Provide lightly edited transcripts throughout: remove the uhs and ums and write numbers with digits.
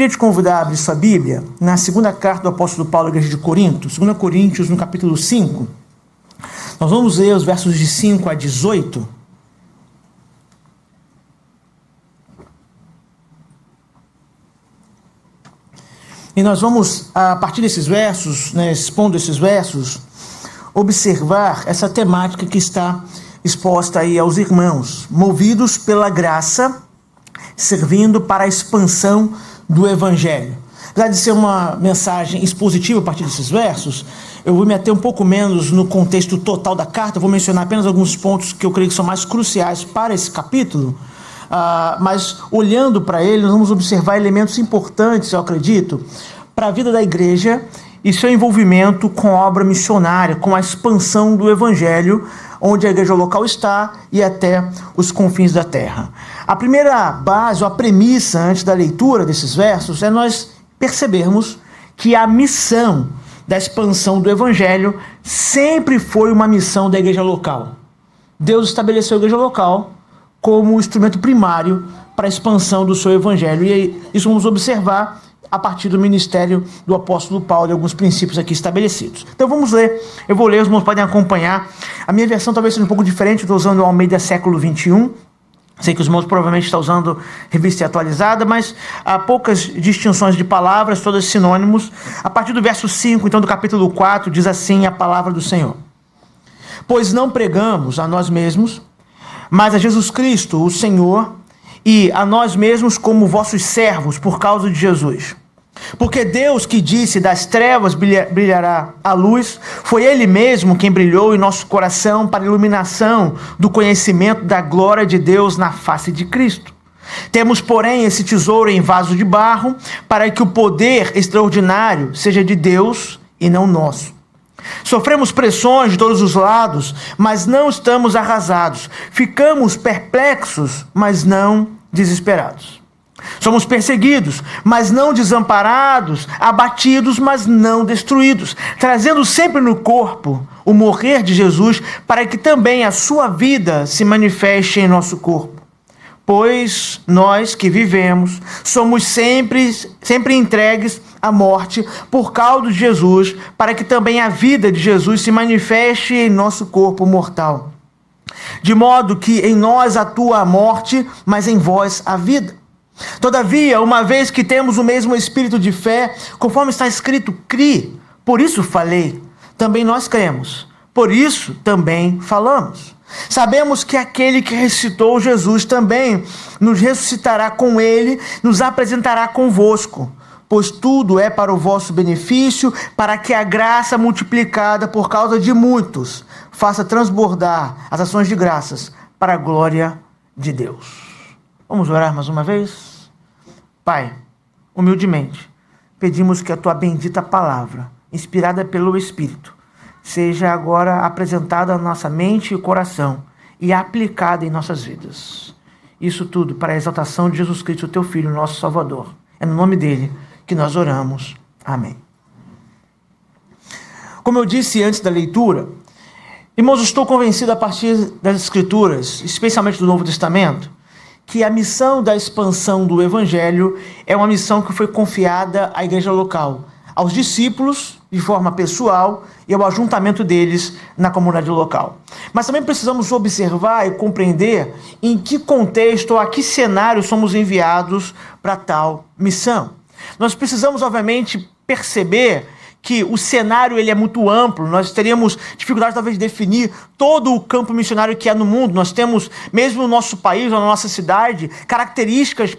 Queria te convidar a abrir sua Bíblia na segunda carta do apóstolo Paulo à igreja de Corinto, 2 Coríntios, no capítulo 5. Nós vamos ler os versos de 5 a 18. E nós vamos, a partir desses versos, expondo esses versos, observar essa temática que está exposta aí aos irmãos, movidos pela graça, servindo para a expansão do Evangelho. Apesar de ser uma mensagem expositiva a partir desses versos, eu vou me ater um pouco menos no contexto total da carta, vou mencionar apenas alguns pontos que eu creio que são mais cruciais para esse capítulo, mas olhando para ele, nós vamos observar elementos importantes, eu acredito, para a vida da igreja e seu envolvimento com a obra missionária, com a expansão do Evangelho, onde a igreja local está e até os confins da terra. A primeira base, ou a premissa antes da leitura desses versos, é nós percebermos que a missão da expansão do Evangelho sempre foi uma missão da igreja local. Deus estabeleceu a igreja local como instrumento primário para a expansão do seu Evangelho. E isso vamos observar a partir do ministério do apóstolo Paulo e alguns princípios aqui estabelecidos. Então vamos ler, eu vou ler, os irmãos podem acompanhar. A minha versão talvez seja um pouco diferente, estou usando o Almeida século XXI, sei que os irmãos provavelmente estão usando revista atualizada, mas há poucas distinções de palavras, todas sinônimos. A partir do verso 5, então, do capítulo 4, diz assim a palavra do Senhor: Pois não pregamos a nós mesmos, mas a Jesus Cristo, o Senhor, e a nós mesmos como vossos servos por causa de Jesus. Porque Deus, que disse das trevas brilhará a luz, foi Ele mesmo quem brilhou em nosso coração para a iluminação do conhecimento da glória de Deus na face de Cristo. Temos, porém, esse tesouro em vaso de barro, para que o poder extraordinário seja de Deus e não nosso. Sofremos pressões de todos os lados, mas não estamos arrasados. Ficamos perplexos, mas não desesperados. Somos perseguidos, mas não desamparados, abatidos, mas não destruídos, trazendo sempre no corpo o morrer de Jesus, para que também a sua vida se manifeste em nosso corpo. Pois nós que vivemos somos sempre entregues à morte por causa de Jesus, para que também a vida de Jesus se manifeste em nosso corpo mortal. De modo que em nós atua a morte, mas em vós a vida. Todavia, uma vez que temos o mesmo espírito de fé, conforme está escrito, crie, por isso falei. Também nós cremos, por isso também falamos. Sabemos que aquele que ressuscitou Jesus também nos ressuscitará com ele, nos apresentará convosco, pois tudo é para o vosso benefício, para que a graça multiplicada por causa de muitos faça transbordar as ações de graças para a glória de Deus. Vamos orar mais uma vez? Pai, humildemente, pedimos que a tua bendita palavra, inspirada pelo Espírito, seja agora apresentada à nossa mente e coração e aplicada em nossas vidas. Isso tudo para a exaltação de Jesus Cristo, teu Filho, nosso Salvador. É no nome dele que nós oramos. Amém. Como eu disse antes da leitura, irmãos, eu estou convencido a partir das Escrituras, especialmente do Novo Testamento, que a missão da expansão do Evangelho é uma missão que foi confiada à igreja local, aos discípulos de forma pessoal e ao ajuntamento deles na comunidade local. Mas também precisamos observar e compreender em que contexto ou a que cenário somos enviados para tal missão. Nós precisamos, obviamente, perceber que o cenário ele é muito amplo, nós teríamos dificuldade talvez de definir todo o campo missionário que há no mundo. Nós temos, mesmo no nosso país ou na nossa cidade, características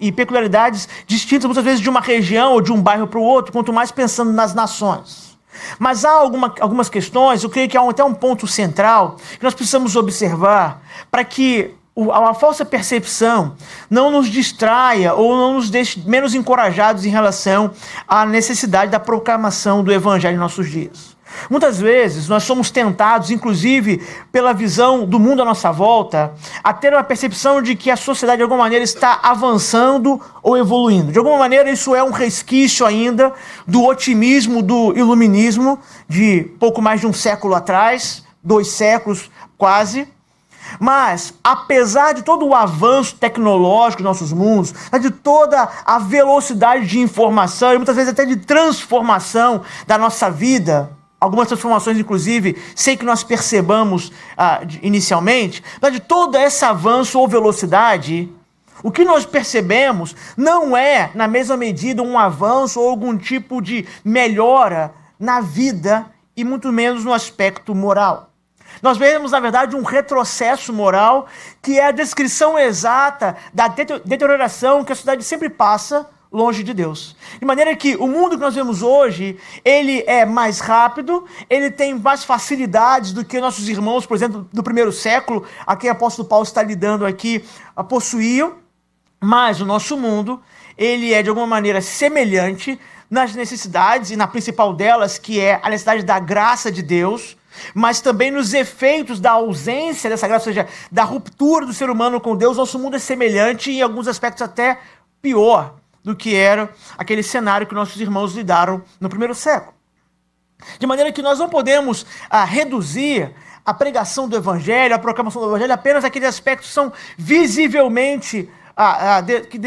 e peculiaridades distintas muitas vezes de uma região ou de um bairro para o outro, quanto mais pensando nas nações. Mas há algumas questões, eu creio que há até um ponto central que nós precisamos observar para que a falsa percepção não nos distraia ou não nos deixe menos encorajados em relação à necessidade da proclamação do Evangelho em nossos dias. Muitas vezes nós somos tentados, inclusive pela visão do mundo à nossa volta, a ter uma percepção de que a sociedade de alguma maneira está avançando ou evoluindo. De alguma maneira isso é um resquício ainda do otimismo, do iluminismo de pouco mais de um século atrás, 2 séculos quase. Mas, apesar de todo o avanço tecnológico dos nossos mundos, de toda a velocidade de informação e muitas vezes até de transformação da nossa vida, algumas transformações, inclusive, sem que nós percebamos inicialmente, mas de todo esse avanço ou velocidade, o que nós percebemos não é, na mesma medida, um avanço ou algum tipo de melhora na vida e muito menos no aspecto moral. Nós vemos, na verdade, um retrocesso moral que é a descrição exata da deterioração que a sociedade sempre passa longe de Deus. De maneira que o mundo que nós vemos hoje, ele é mais rápido, ele tem mais facilidades do que nossos irmãos, por exemplo, do primeiro século, a quem o apóstolo Paulo está lidando aqui, possuíam, mas o nosso mundo, ele é de alguma maneira semelhante nas necessidades, e na principal delas, que é a necessidade da graça de Deus, mas também nos efeitos da ausência dessa graça, ou seja, da ruptura do ser humano com Deus. Nosso mundo é semelhante e em alguns aspectos até pior do que era aquele cenário que nossos irmãos lidaram no primeiro século. De maneira que nós não podemos reduzir a pregação do Evangelho, a proclamação do Evangelho, apenas aqueles aspectos que são visivelmente que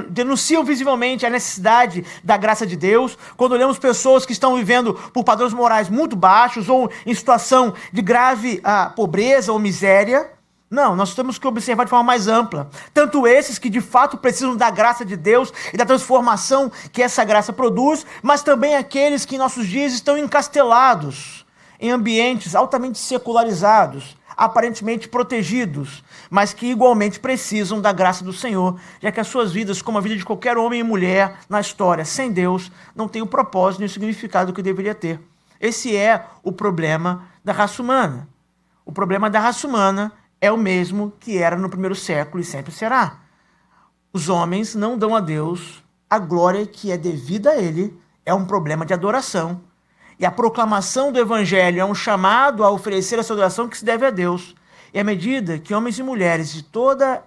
denunciam visivelmente a necessidade da graça de Deus. Quando olhamos pessoas que estão vivendo por padrões morais muito baixos ou em situação de grave pobreza ou miséria, não, nós temos que observar de forma mais ampla. Tanto esses que de fato precisam da graça de Deus e da transformação que essa graça produz, mas também aqueles que em nossos dias estão encastelados em ambientes altamente secularizados, aparentemente protegidos, mas que igualmente precisam da graça do Senhor, já que as suas vidas, como a vida de qualquer homem e mulher na história, sem Deus, não tem o propósito nem o significado que deveria ter. Esse é o problema da raça humana. O problema da raça humana é o mesmo que era no primeiro século e sempre será. Os homens não dão a Deus a glória que é devida a Ele, é um problema de adoração. E a proclamação do Evangelho é um chamado a oferecer a sua adoração que se deve a Deus. E à medida que homens e mulheres de toda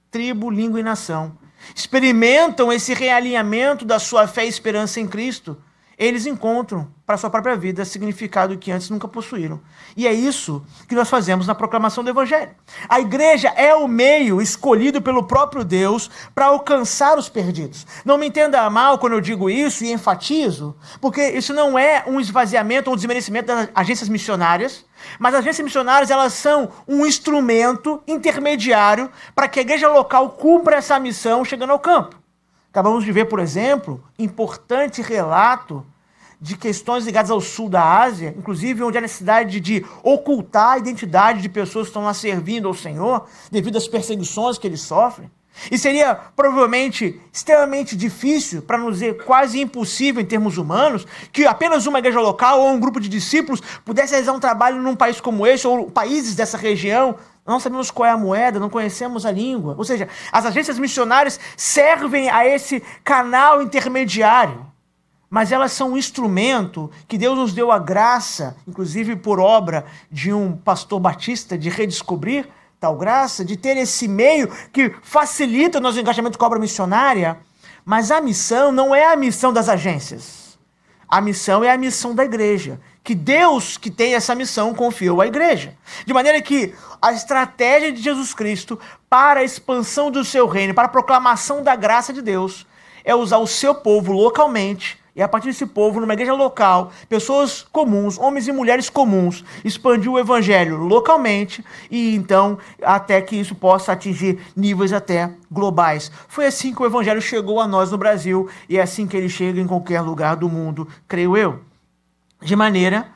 tribo, língua e nação experimentam esse realinhamento da sua fé e esperança em Cristo, eles encontram para a sua própria vida significado que antes nunca possuíram. E é isso que nós fazemos na proclamação do Evangelho. A igreja é o meio escolhido pelo próprio Deus para alcançar os perdidos. Não me entenda mal quando eu digo isso e enfatizo, porque isso não é um esvaziamento ou um desmerecimento das agências missionárias, mas as agências missionárias, elas são um instrumento intermediário para que a igreja local cumpra essa missão chegando ao campo. Acabamos de ver, por exemplo, importante relato de questões ligadas ao sul da Ásia, inclusive onde há necessidade de ocultar a identidade de pessoas que estão lá servindo ao Senhor, devido às perseguições que eles sofrem. E seria provavelmente extremamente difícil, para não dizer quase impossível em termos humanos, que apenas uma igreja local ou um grupo de discípulos pudesse realizar um trabalho num país como esse, ou países dessa região. Não sabemos qual é a moeda, não conhecemos a língua. Ou seja, as agências missionárias servem a esse canal intermediário, mas elas são um instrumento que Deus nos deu a graça, inclusive por obra de um pastor batista, de redescobrir tal graça, de ter esse meio que facilita o nosso engajamento com a obra missionária. Mas a missão não é a missão das agências. A missão é a missão da igreja, que Deus, que tem essa missão, confiou à igreja. De maneira que a estratégia de Jesus Cristo para a expansão do seu reino, para a proclamação da graça de Deus, é usar o seu povo localmente, e a partir desse povo, numa igreja local, pessoas comuns, homens e mulheres comuns, expandir o evangelho localmente, e então até que isso possa atingir níveis até globais. Foi assim que o evangelho chegou a nós no Brasil, e é assim que ele chega em qualquer lugar do mundo, creio eu. De maneira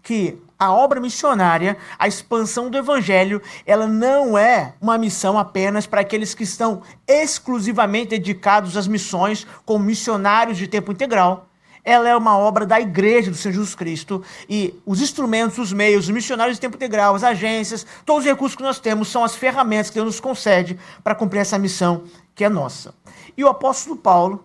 que a obra missionária, a expansão do evangelho, ela não é uma missão apenas para aqueles que estão exclusivamente dedicados às missões como missionários de tempo integral. Ela é uma obra da igreja do Senhor Jesus Cristo, e os instrumentos, os meios, os missionários de tempo integral, as agências, todos os recursos que nós temos são as ferramentas que Deus nos concede para cumprir essa missão que é nossa. E o apóstolo Paulo,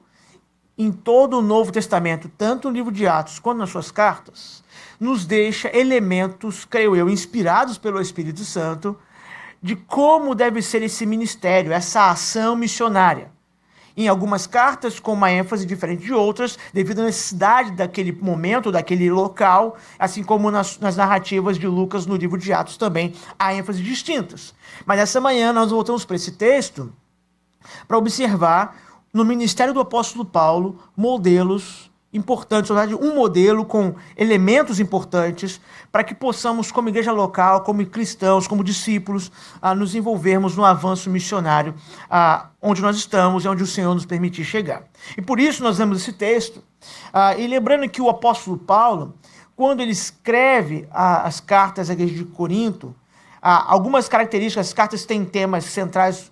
em todo o Novo Testamento, tanto no livro de Atos quanto nas suas cartas, nos deixa elementos, creio eu, inspirados pelo Espírito Santo, de como deve ser esse ministério, essa ação missionária. em algumas cartas com uma ênfase diferente de outras, devido à necessidade daquele momento, daquele local, assim como nas narrativas de Lucas no livro de Atos também há ênfases distintas. Mas essa manhã nós voltamos para esse texto para observar no ministério do apóstolo Paulo modelos importantes, na verdade, um modelo com elementos importantes para que possamos, como igreja local, como cristãos, como discípulos, nos envolvermos no avanço missionário onde nós estamos e onde o Senhor nos permitir chegar. E por isso nós lemos esse texto, e lembrando que o apóstolo Paulo, quando ele escreve as cartas à igreja de Corinto, algumas características, as cartas têm temas centrais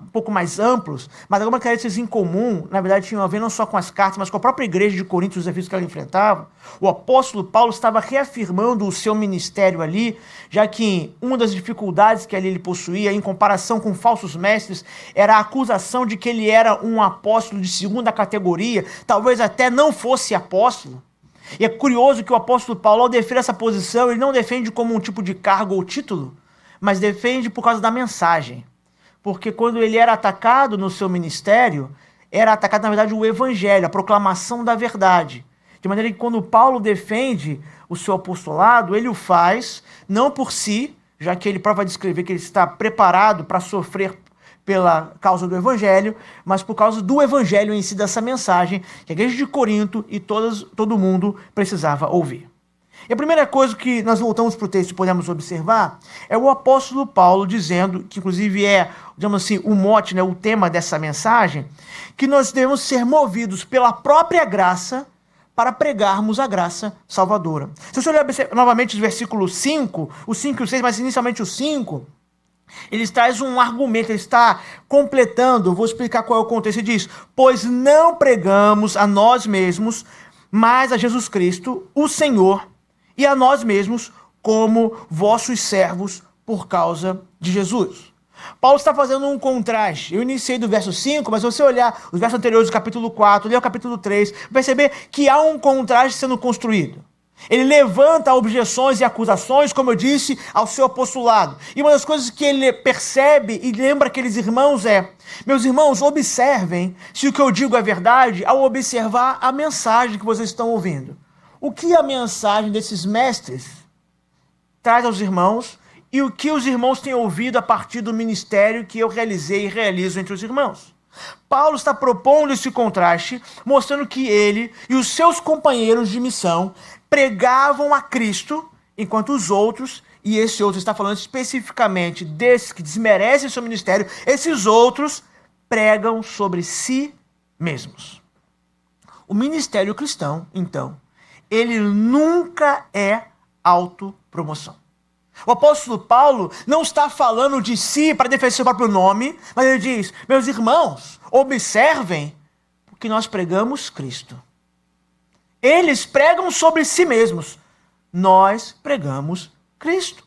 um pouco mais amplos, mas algumas características em comum, na verdade, tinham a ver não só com as cartas, mas com a própria igreja de Corinto, os desafios que ela enfrentava. O apóstolo Paulo estava reafirmando o seu ministério ali, já que uma das dificuldades que ali ele possuía, em comparação com falsos mestres, era a acusação de que ele era um apóstolo de segunda categoria, talvez até não fosse apóstolo. E é curioso que o apóstolo Paulo, ao defender essa posição, ele não defende como um tipo de cargo ou título, mas defende por causa da mensagem. Porque quando ele era atacado no seu ministério, era atacado, na verdade, o evangelho, a proclamação da verdade. De maneira que quando Paulo defende o seu apostolado, ele o faz não por si, já que ele vai descrever que ele está preparado para sofrer pela causa do evangelho, mas por causa do evangelho em si, dessa mensagem que a igreja de Corinto e todo mundo precisava ouvir. E a primeira coisa que nós voltamos para o texto e podemos observar é o apóstolo Paulo dizendo, que inclusive é, digamos assim, o mote, né, o tema dessa mensagem, que nós devemos ser movidos pela própria graça para pregarmos a graça salvadora. Se você olhar novamente os versículos 5, o 5 e o 6, mas inicialmente o 5, ele traz um argumento, ele está completando, vou explicar qual é o contexto, ele diz: pois não pregamos a nós mesmos, mas a Jesus Cristo, o Senhor, e a nós mesmos como vossos servos por causa de Jesus. Paulo está fazendo um contraste. Eu iniciei do verso 5, mas se você olhar os versos anteriores do capítulo 4, ler o capítulo 3, vai perceber que há um contraste sendo construído. Ele levanta objeções e acusações, como eu disse, ao seu apostolado. E uma das coisas que ele percebe e lembra aqueles irmãos é: meus irmãos, observem se o que eu digo é verdade ao observar a mensagem que vocês estão ouvindo. O que a mensagem desses mestres traz aos irmãos e o que os irmãos têm ouvido a partir do ministério que eu realizei e realizo entre os irmãos. Paulo está propondo esse contraste, mostrando que ele e os seus companheiros de missão pregavam a Cristo, enquanto os outros, e esse outro está falando especificamente desses que desmerecem seu ministério, esses outros pregam sobre si mesmos. O ministério cristão, então, ele nunca é autopromoção. O apóstolo Paulo não está falando de si para defender seu próprio nome, mas ele diz: meus irmãos, observem que nós pregamos Cristo. Eles pregam sobre si mesmos. Nós pregamos Cristo.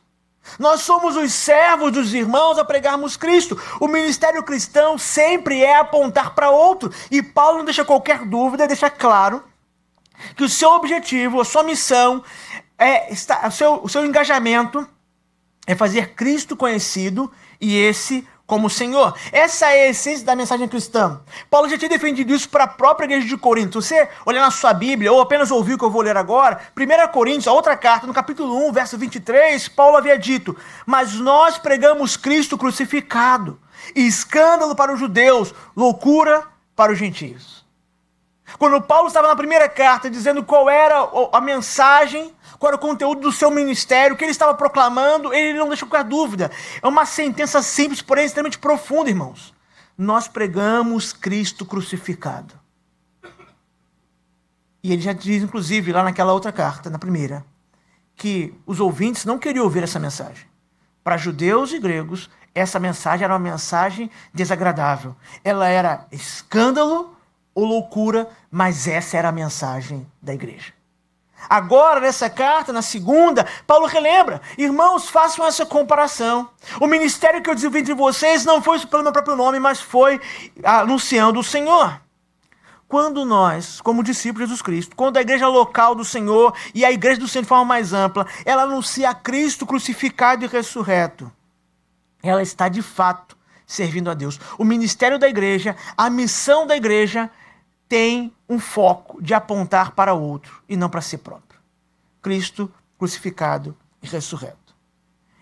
Nós somos os servos dos irmãos a pregarmos Cristo. O ministério cristão sempre é apontar para outro. E Paulo não deixa qualquer dúvida, deixa claro que o seu objetivo, a sua missão, o seu engajamento é fazer Cristo conhecido e esse como Senhor. Essa é a essência da mensagem cristã. Paulo já tinha defendido isso para a própria igreja de Corinto. Você olhar na sua Bíblia, ou apenas ouvir o que eu vou ler agora, 1 Coríntios, a outra carta, no capítulo 1, verso 23, Paulo havia dito: mas nós pregamos Cristo crucificado, escândalo para os judeus, loucura para os gentios. Quando Paulo estava na primeira carta dizendo qual era a mensagem, qual era o conteúdo do seu ministério, o que ele estava proclamando, ele não deixou qualquer dúvida. É uma sentença simples, porém extremamente profunda, irmãos. Nós pregamos Cristo crucificado. E ele já diz, inclusive, lá naquela outra carta, na primeira, que os ouvintes não queriam ouvir essa mensagem. Para judeus e gregos, essa mensagem era uma mensagem desagradável. Ela era escândalo ou loucura, mas essa era a mensagem da igreja. Agora, nessa carta, na segunda, Paulo relembra: irmãos, façam essa comparação. O ministério que eu desenvolvi entre vocês não foi pelo meu próprio nome, mas foi anunciando o Senhor. Quando nós, como discípulos de Jesus Cristo, quando a igreja local do Senhor e a igreja do Senhor de forma mais ampla, ela anuncia Cristo crucificado e ressurreto, ela está de fato servindo a Deus. O ministério da igreja, a missão da igreja tem um foco de apontar para o outro e não para si próprio. Cristo crucificado e ressurreto.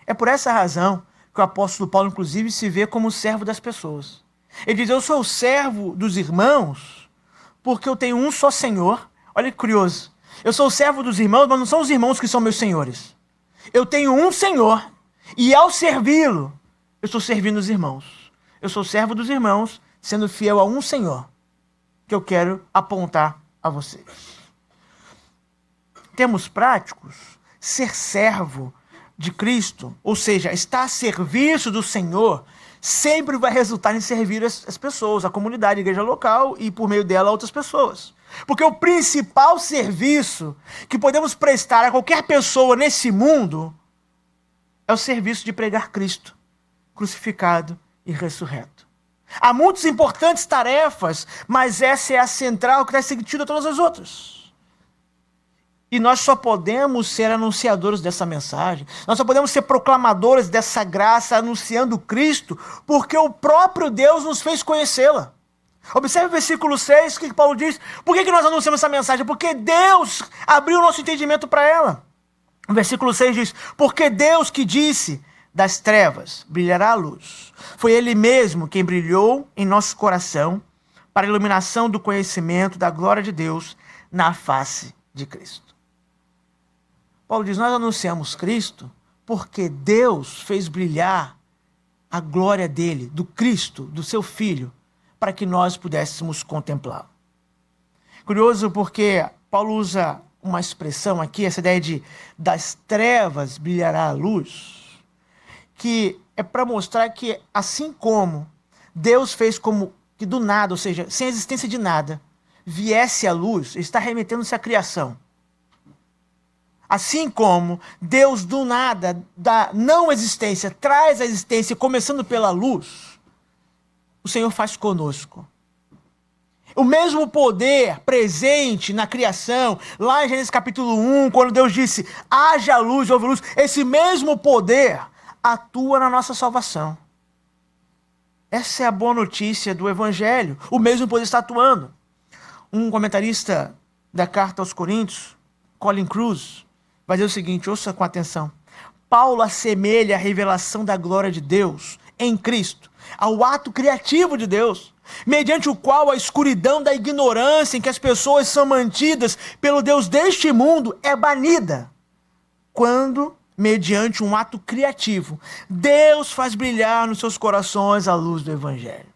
É por essa razão que o apóstolo Paulo, inclusive, se vê como servo das pessoas. Ele diz, eu sou o servo dos irmãos porque eu tenho um só Senhor. Olha que curioso. Eu sou o servo dos irmãos, mas não são os irmãos que são meus senhores. Eu tenho um Senhor e ao servi-lo, eu estou servindo os irmãos. Eu sou servo dos irmãos, sendo fiel a um Senhor, que eu quero apontar a vocês. Em termos práticos, ser servo de Cristo, ou seja, estar a serviço do Senhor, sempre vai resultar em servir as pessoas, a comunidade, a igreja local e por meio dela outras pessoas. Porque o principal serviço que podemos prestar a qualquer pessoa nesse mundo é o serviço de pregar Cristo, crucificado e ressurreto. Há muitas importantes tarefas, mas essa é a central que dá sentido a todas as outras. E nós só podemos ser anunciadores dessa mensagem, nós só podemos ser proclamadores dessa graça, anunciando Cristo, porque o próprio Deus nos fez conhecê-la. Observe o versículo 6, que Paulo diz, por que nós anunciamos essa mensagem? Porque Deus abriu o nosso entendimento para ela. O versículo 6 diz, porque Deus que disse, das trevas brilhará a luz. Foi Ele mesmo quem brilhou em nosso coração para a iluminação do conhecimento da glória de Deus na face de Cristo. Paulo diz, nós anunciamos Cristo porque Deus fez brilhar a glória dele, do Cristo, do seu Filho, para que nós pudéssemos contemplá-lo. Curioso porque Paulo usa uma expressão aqui, essa ideia de das trevas brilhará a luz, que é para mostrar que assim como Deus fez como que do nada, ou seja, sem a existência de nada, viesse a luz, ele está remetendo-se à criação. Assim como Deus do nada, da não existência, traz a existência, começando pela luz, o Senhor faz conosco. O mesmo poder presente na criação, lá em Gênesis capítulo 1, quando Deus disse, haja luz, houve luz, esse mesmo poder atua na nossa salvação. Essa é a boa notícia do Evangelho. O mesmo poder está atuando. Um comentarista da carta aos Coríntios, Colin Cruz, vai dizer o seguinte, ouça com atenção. Paulo assemelha a revelação da glória de Deus em Cristo ao ato criativo de Deus, mediante o qual a escuridão da ignorância em que as pessoas são mantidas pelo Deus deste mundo é banida. Quando, mediante um ato criativo, Deus faz brilhar nos seus corações a luz do Evangelho.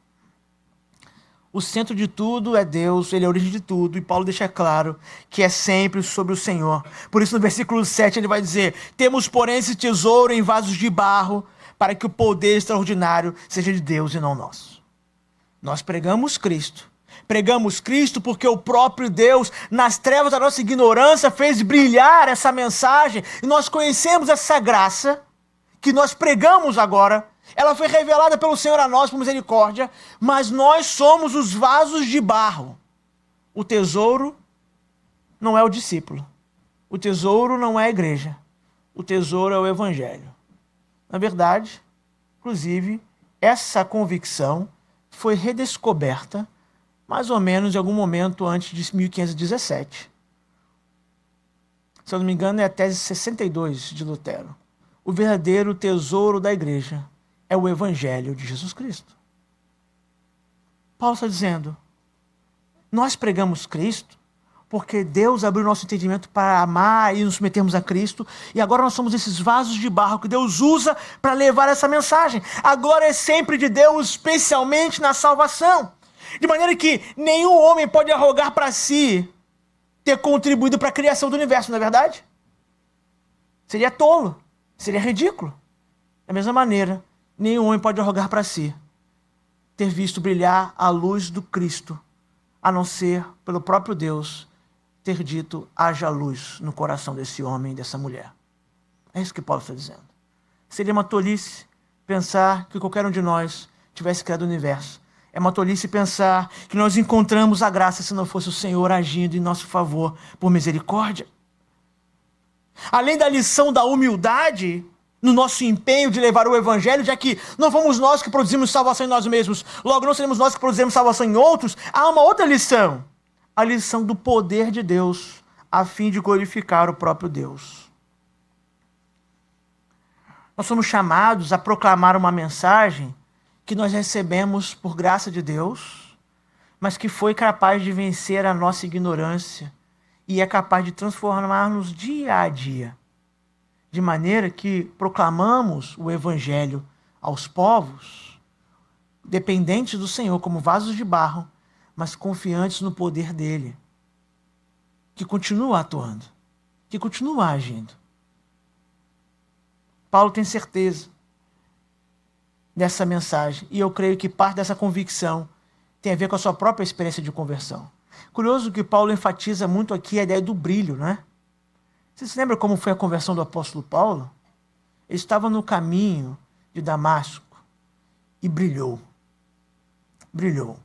O centro de tudo é Deus, Ele é a origem de tudo, e Paulo deixa claro que é sempre sobre o Senhor. Por isso no versículo 7 ele vai dizer, temos porém esse tesouro em vasos de barro, para que o poder extraordinário seja de Deus e não nosso. Nós pregamos Cristo porque o próprio Deus, nas trevas da nossa ignorância, fez brilhar essa mensagem, e nós conhecemos essa graça que nós pregamos agora. Ela foi revelada pelo Senhor a nós por misericórdia, mas nós somos os vasos de barro. O tesouro não é o discípulo. O tesouro não é a igreja. O tesouro é o Evangelho. Na verdade, inclusive, essa convicção foi redescoberta mais ou menos em algum momento antes de 1517. Se eu não me engano, é a tese 62 de Lutero. O verdadeiro tesouro da igreja é o Evangelho de Jesus Cristo. Paulo está dizendo, nós pregamos Cristo porque Deus abriu nosso entendimento para amar e nos submetermos a Cristo, e agora nós somos esses vasos de barro que Deus usa para levar essa mensagem. A glória é sempre de Deus, especialmente na salvação. De maneira que nenhum homem pode arrogar para si ter contribuído para a criação do universo, não é verdade? Seria tolo, seria ridículo. Da mesma maneira, nenhum homem pode arrogar para si ter visto brilhar a luz do Cristo, a não ser pelo próprio Deus ter dito, haja luz no coração desse homem e dessa mulher. É isso que Paulo está dizendo. Seria uma tolice pensar que qualquer um de nós tivesse criado o universo. É uma tolice pensar que nós encontramos a graça se não fosse o Senhor agindo em nosso favor por misericórdia. Além da lição da humildade, no nosso empenho de levar o evangelho, já que não fomos nós que produzimos salvação em nós mesmos, logo não seremos nós que produzimos salvação em outros, há uma outra lição, a lição do poder de Deus, a fim de glorificar o próprio Deus. Nós somos chamados a proclamar uma mensagem que nós recebemos por graça de Deus, mas que foi capaz de vencer a nossa ignorância e é capaz de transformar-nos dia a dia, de maneira que proclamamos o evangelho aos povos, dependentes do Senhor, como vasos de barro, mas confiantes no poder dele, que continua atuando, que continua agindo. Paulo tem certeza dessa mensagem, e eu creio que parte dessa convicção tem a ver com a sua própria experiência de conversão. Curioso que Paulo enfatiza muito aqui a ideia do brilho, né? Você se lembra como foi a conversão do apóstolo Paulo? Ele estava no caminho de Damasco e brilhou. Brilhou.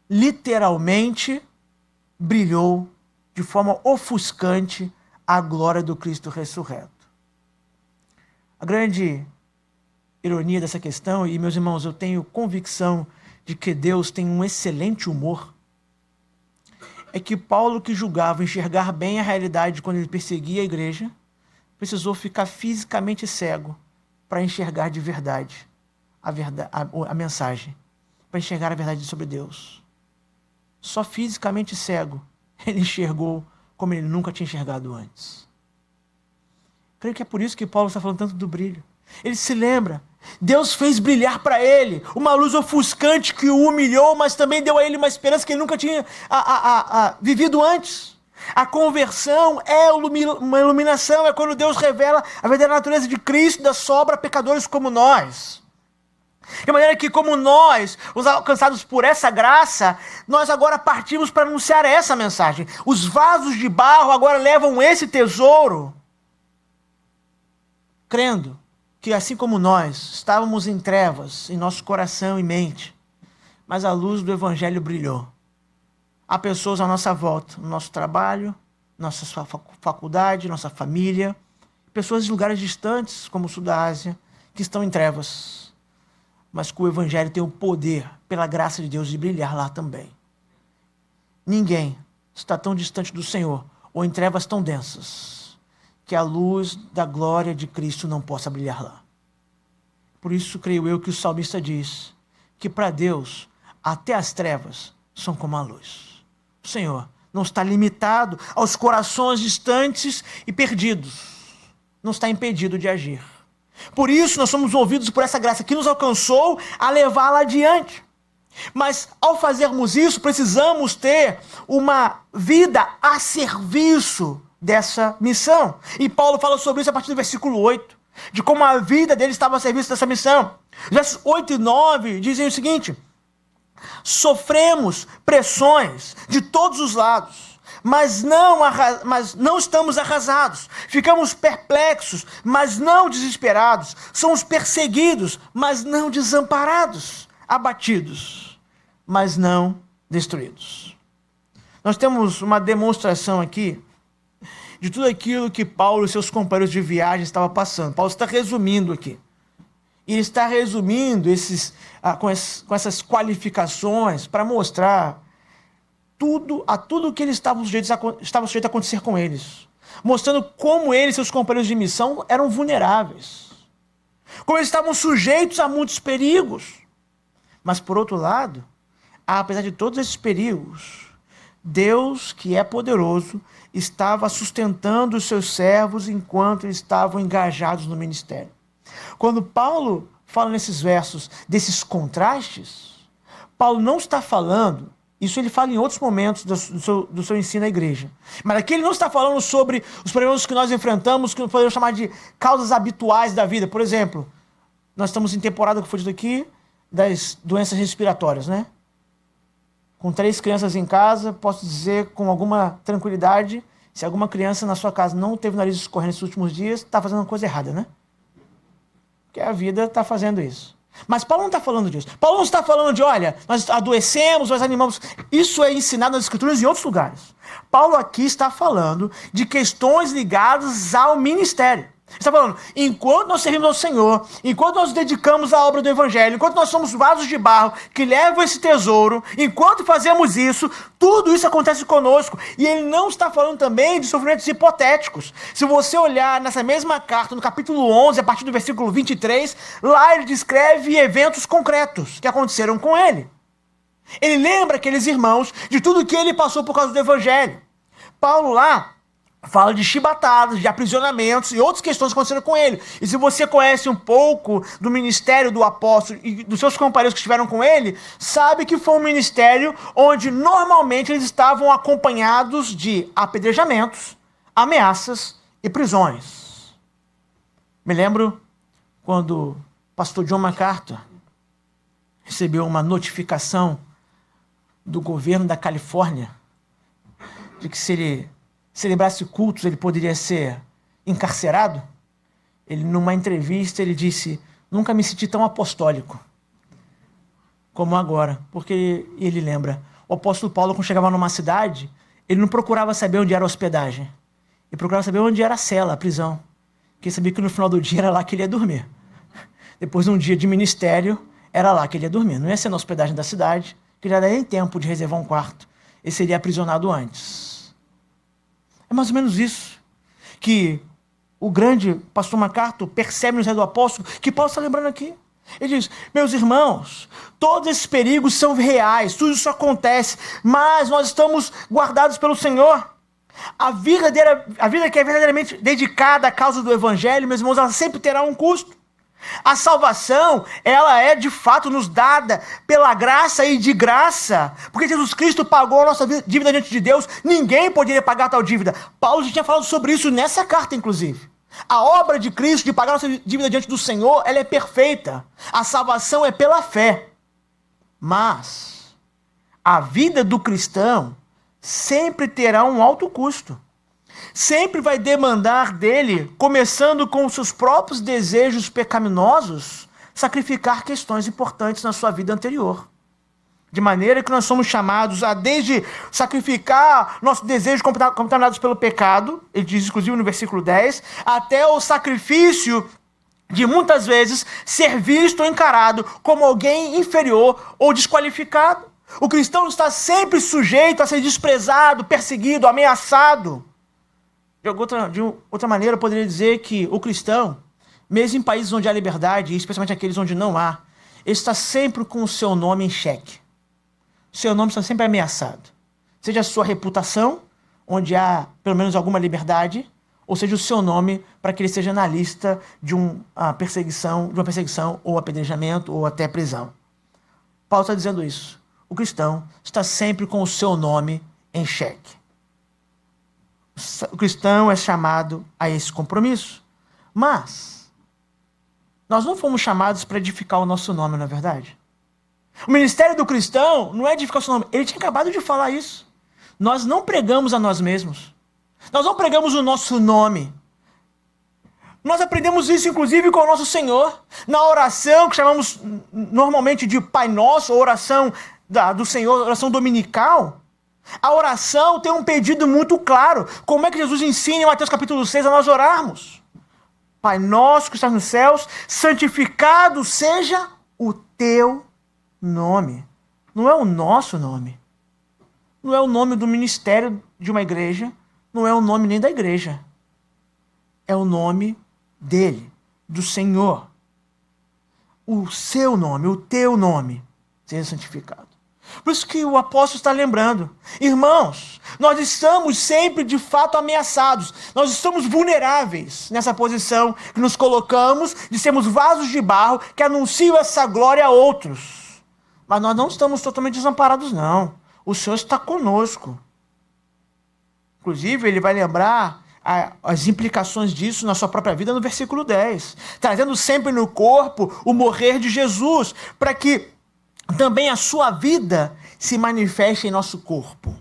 Literalmente brilhou de forma ofuscante a glória do Cristo ressurreto. A grande ironia dessa questão, e meus irmãos, eu tenho convicção de que Deus tem um excelente humor, é que Paulo, que julgava enxergar bem a realidade quando ele perseguia a igreja, precisou ficar fisicamente cego para enxergar de verdade a mensagem, para enxergar a verdade sobre Deus. Só fisicamente cego ele enxergou como ele nunca tinha enxergado antes. Creio que é por isso que Paulo está falando tanto do brilho. Ele se lembra, Deus fez brilhar para ele uma luz ofuscante que o humilhou, mas também deu a ele uma esperança que ele nunca tinha vivido antes. A conversão é uma iluminação, é quando Deus revela a verdadeira natureza de Cristo, da sobra a pecadores como nós. De maneira que, como nós, os alcançados por essa graça, nós agora partimos para anunciar essa mensagem. Os vasos de barro agora levam esse tesouro, crendo que, assim como nós, estávamos em trevas, em nosso coração e mente, mas a luz do Evangelho brilhou. Há pessoas à nossa volta, no nosso trabalho, nossa faculdade, nossa família, pessoas de lugares distantes, como o sul da Ásia, que estão em trevas, mas que o Evangelho tem o poder, pela graça de Deus, de brilhar lá também. Ninguém está tão distante do Senhor, ou em trevas tão densas, que a luz da glória de Cristo não possa brilhar lá. Por isso, creio eu que o salmista diz que para Deus, até as trevas são como a luz. O Senhor não está limitado aos corações distantes e perdidos. Não está impedido de agir. Por isso, nós somos movidos por essa graça que nos alcançou a levá-la adiante. Mas, ao fazermos isso, precisamos ter uma vida a serviço dessa missão. E Paulo fala sobre isso a partir do versículo 8, de como a vida dele estava a serviço dessa missão. Versos 8 e 9 dizem o seguinte: sofremos pressões de todos os lados, mas não estamos arrasados. Ficamos perplexos, mas não desesperados. Somos perseguidos, mas não desamparados. Abatidos, mas não destruídos. Nós temos uma demonstração aqui de tudo aquilo que Paulo e seus companheiros de viagem estavam passando. Paulo está resumindo aqui. E ele está resumindo com essas qualificações para mostrar tudo o que eles estavam sujeitos a acontecer com eles. Mostrando como eles e seus companheiros de missão eram vulneráveis. Como eles estavam sujeitos a muitos perigos. Mas, por outro lado, apesar de todos esses perigos, Deus, que é poderoso, estava sustentando os seus servos enquanto eles estavam engajados no ministério. Quando Paulo fala nesses versos desses contrastes, Paulo não está falando, isso ele fala em outros momentos do seu ensino à igreja, mas aqui ele não está falando sobre os problemas que nós enfrentamos, que podemos chamar de causas habituais da vida. Por exemplo, nós estamos em temporada, que foi dito aqui, das doenças respiratórias, né? Com 3 crianças em casa, posso dizer com alguma tranquilidade, se alguma criança na sua casa não teve nariz escorrendo nesses últimos dias, está fazendo uma coisa errada, né? Porque a vida está fazendo isso. Mas Paulo não está falando disso. Paulo não está falando de, olha, nós adoecemos, nós animamos. Isso é ensinado nas Escrituras em outros lugares. Paulo aqui está falando de questões ligadas ao ministério. Ele está falando, enquanto nós servimos ao Senhor, enquanto nós nos dedicamos à obra do Evangelho, enquanto nós somos vasos de barro que levam esse tesouro, enquanto fazemos isso, tudo isso acontece conosco. E ele não está falando também de sofrimentos hipotéticos. Se você olhar nessa mesma carta, no capítulo 11, a partir do versículo 23, lá ele descreve eventos concretos que aconteceram com ele. Ele lembra aqueles irmãos de tudo que ele passou por causa do Evangelho. Paulo lá fala de chibatadas, de aprisionamentos e outras questões que aconteceram com ele. E se você conhece um pouco do ministério do apóstolo e dos seus companheiros que estiveram com ele, sabe que foi um ministério onde normalmente eles estavam acompanhados de apedrejamentos, ameaças e prisões. Me lembro quando o pastor John MacArthur recebeu uma notificação do governo da Califórnia de que se ele celebrasse cultos, ele poderia ser encarcerado. Ele, numa entrevista, ele disse, nunca me senti tão apostólico como agora, porque ele lembra, o apóstolo Paulo, quando chegava numa cidade, ele não procurava saber onde era a hospedagem, ele procurava saber onde era a cela, a prisão, porque ele sabia que no final do dia era lá que ele ia dormir. Depois de um dia de ministério, era lá que ele ia dormir, não ia ser na hospedagem da cidade, que já daria tempo de reservar um quarto, ele seria aprisionado antes. É mais ou menos isso que o grande pastor MacArthur percebe no Zé do Apóstolo, que Paulo está lembrando aqui. Ele diz, meus irmãos, todos esses perigos são reais, tudo isso acontece, mas nós estamos guardados pelo Senhor. A vida que é verdadeiramente dedicada à causa do Evangelho, meus irmãos, ela sempre terá um custo. A salvação, ela é de fato nos dada pela graça e de graça, porque Jesus Cristo pagou a nossa dívida diante de Deus, ninguém poderia pagar tal dívida. Paulo já tinha falado sobre isso nessa carta, inclusive. A obra de Cristo de pagar a nossa dívida diante do Senhor, ela é perfeita. A salvação é pela fé. Mas a vida do cristão sempre terá um alto custo. Sempre vai demandar dele, começando com os seus próprios desejos pecaminosos, sacrificar questões importantes na sua vida anterior. De maneira que nós somos chamados a, desde sacrificar nossos desejos contaminados pelo pecado, ele diz inclusive no versículo 10, até o sacrifício de muitas vezes ser visto ou encarado como alguém inferior ou desqualificado. O cristão está sempre sujeito a ser desprezado, perseguido, ameaçado. De outra maneira, eu poderia dizer que o cristão, mesmo em países onde há liberdade, especialmente aqueles onde não há, ele está sempre com o seu nome em xeque. O seu nome está sempre ameaçado. Seja a sua reputação, onde há pelo menos alguma liberdade, ou seja o seu nome para que ele seja na lista de uma perseguição ou apedrejamento ou até prisão. Paulo está dizendo isso. O cristão está sempre com o seu nome em xeque. O cristão é chamado a esse compromisso. Mas nós não fomos chamados para edificar o nosso nome, não é verdade? O ministério do cristão não é edificar o seu nome. Ele tinha acabado de falar isso. Nós não pregamos a nós mesmos. Nós não pregamos o nosso nome. Nós aprendemos isso, inclusive, com o nosso Senhor. Na oração, que chamamos normalmente de Pai Nosso, ou oração do Senhor, oração dominical, a oração tem um pedido muito claro. Como é que Jesus ensina em Mateus capítulo 6 a nós orarmos? Pai nosso que estás nos céus, santificado seja o teu nome. Não é o nosso nome. Não é o nome do ministério de uma igreja. Não é o nome nem da igreja. É o nome dele, do Senhor. O seu nome, o teu nome, seja santificado. Por isso que o apóstolo está lembrando. Irmãos, nós estamos sempre de fato ameaçados. Nós estamos vulneráveis nessa posição que nos colocamos de sermos vasos de barro que anunciam essa glória a outros. Mas nós não estamos totalmente desamparados, não. O Senhor está conosco. Inclusive, ele vai lembrar as implicações disso na sua própria vida no versículo 10. Trazendo sempre no corpo o morrer de Jesus, para que também a sua vida se manifeste em nosso corpo.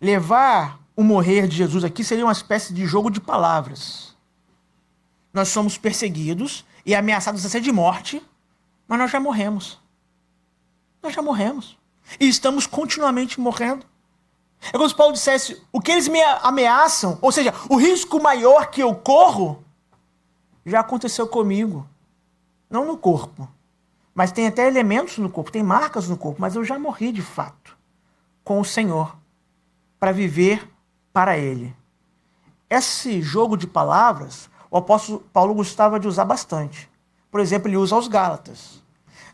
Levar o morrer de Jesus aqui seria uma espécie de jogo de palavras. Nós somos perseguidos e ameaçados até de morte, mas nós já morremos. Nós já morremos. E estamos continuamente morrendo. É como se Paulo dissesse, o que eles me ameaçam, ou seja, o risco maior que eu corro, já aconteceu comigo. Não no corpo, mas tem até elementos no corpo, tem marcas no corpo, mas eu já morri de fato com o Senhor para viver para Ele. Esse jogo de palavras, o apóstolo Paulo gostava de usar bastante. Por exemplo, ele usa aos Gálatas.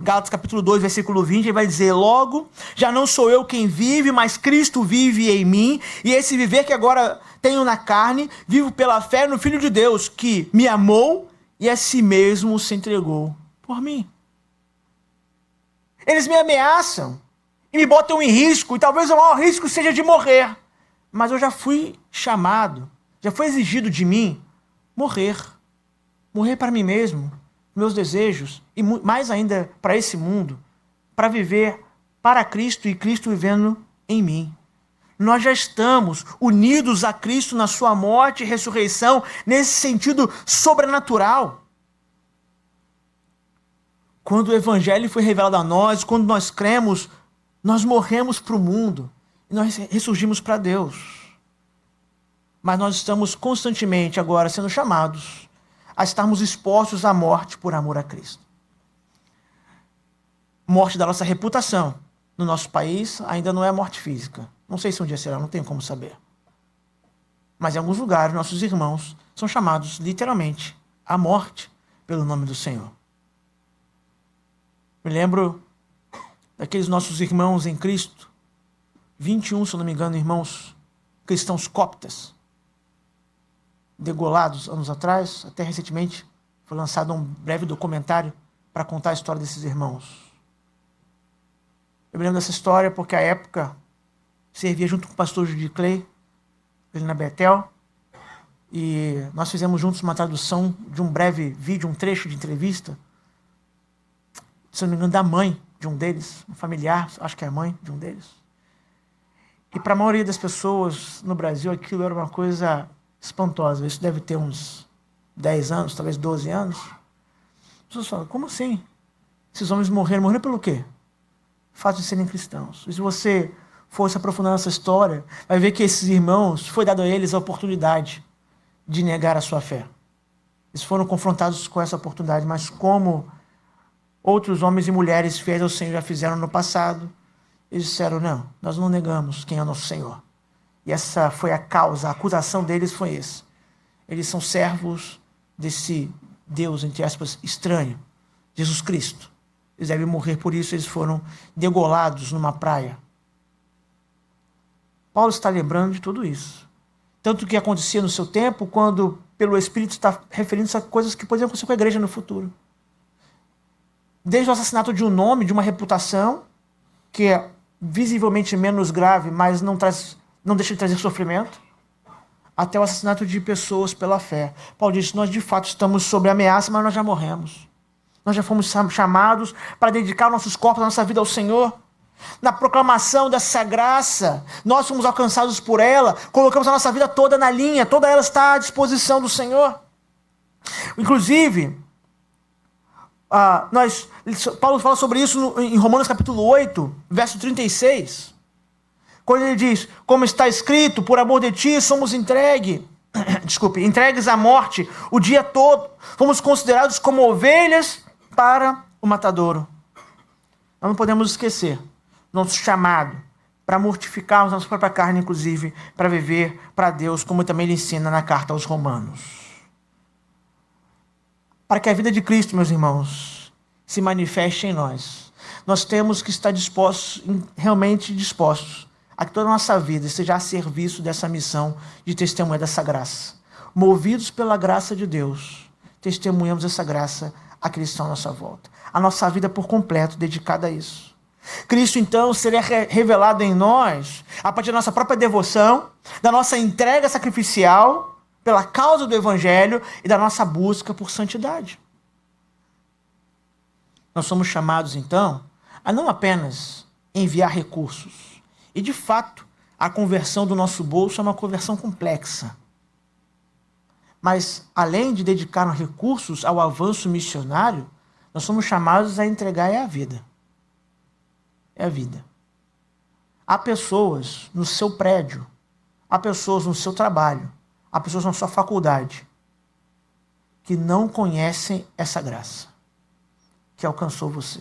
Gálatas capítulo 2, versículo 20, ele vai dizer, logo, já não sou eu quem vive, mas Cristo vive em mim, e esse viver que agora tenho na carne, vivo pela fé no Filho de Deus, que me amou e a si mesmo se entregou por mim. Eles me ameaçam e me botam em risco, e talvez o maior risco seja de morrer. Mas eu já fui chamado, já foi exigido de mim morrer. Morrer para mim mesmo, meus desejos, e mais ainda para esse mundo, para viver para Cristo e Cristo vivendo em mim. Nós já estamos unidos a Cristo na sua morte e ressurreição, nesse sentido sobrenatural. Quando o Evangelho foi revelado a nós, quando nós cremos, nós morremos para o mundo e nós ressurgimos para Deus. Mas nós estamos constantemente agora sendo chamados a estarmos expostos à morte por amor a Cristo. Morte da nossa reputação. No nosso país ainda não é morte física. Não sei se um dia será, não tenho como saber. Mas em alguns lugares, nossos irmãos são chamados literalmente à morte pelo nome do Senhor. Me lembro daqueles nossos irmãos em Cristo, 21, se eu não me engano, irmãos cristãos coptas, degolados anos atrás, até recentemente foi lançado um breve documentário para contar a história desses irmãos. Eu me lembro dessa história porque à época servia junto com o pastor Judy Clay, ele na Betel, e nós fizemos juntos uma tradução de um breve vídeo, um trecho de entrevista, se não me engano, da mãe de um deles, um familiar, acho que é a mãe de um deles. E para a maioria das pessoas no Brasil, aquilo era uma coisa espantosa. Isso deve ter uns 10 anos, talvez 12 anos. As pessoas falam, como assim? Esses homens morreram. Morreram pelo quê? O fato de serem cristãos. E se você for se aprofundar nessa história, vai ver que esses irmãos, foi dado a eles a oportunidade de negar a sua fé. Eles foram confrontados com essa oportunidade, mas como outros homens e mulheres fiéis ao Senhor já fizeram no passado, eles disseram, não, nós não negamos quem é o nosso Senhor. E essa foi a causa, a acusação deles foi essa. Eles são servos desse Deus, entre aspas, estranho, Jesus Cristo. Eles devem morrer por isso, eles foram degolados numa praia. Paulo está lembrando de tudo isso. Tanto que acontecia no seu tempo, quando pelo Espírito está referindo-se a coisas que poderiam acontecer com a igreja no futuro. Desde o assassinato de um nome, de uma reputação, que é visivelmente menos grave, mas não deixa de trazer sofrimento, até o assassinato de pessoas pela fé. Paulo diz, nós de fato estamos sob ameaça, mas nós já morremos. Nós já fomos chamados para dedicar nossos corpos, a nossa vida ao Senhor. Na proclamação dessa graça, nós fomos alcançados por ela, colocamos a nossa vida toda na linha, toda ela está à disposição do Senhor. Inclusive, Paulo fala sobre isso em Romanos capítulo 8, verso 36, quando ele diz, como está escrito, por amor de ti somos entregues à morte o dia todo, fomos considerados como ovelhas para o matadouro. Nós não podemos esquecer nosso chamado para mortificarmos nossa própria carne, inclusive, para viver para Deus, como também ele ensina na carta aos Romanos. Para que a vida de Cristo, meus irmãos, se manifeste em nós, nós temos que estar realmente dispostos a que toda a nossa vida esteja a serviço dessa missão de testemunha dessa graça. Movidos pela graça de Deus, testemunhamos essa graça àqueles que estão à nossa volta. A nossa vida por completo dedicada a isso. Cristo, então, seria revelado em nós a partir da nossa própria devoção, da nossa entrega sacrificial pela causa do Evangelho e da nossa busca por santidade. Nós somos chamados, então, a não apenas enviar recursos. E, de fato, a conversão do nosso bolso é uma conversão complexa. Mas, além de dedicar recursos ao avanço missionário, nós somos chamados a entregar a vida. É a vida. Há pessoas no seu prédio, há pessoas no seu trabalho, há pessoas na sua faculdade que não conhecem essa graça que alcançou você.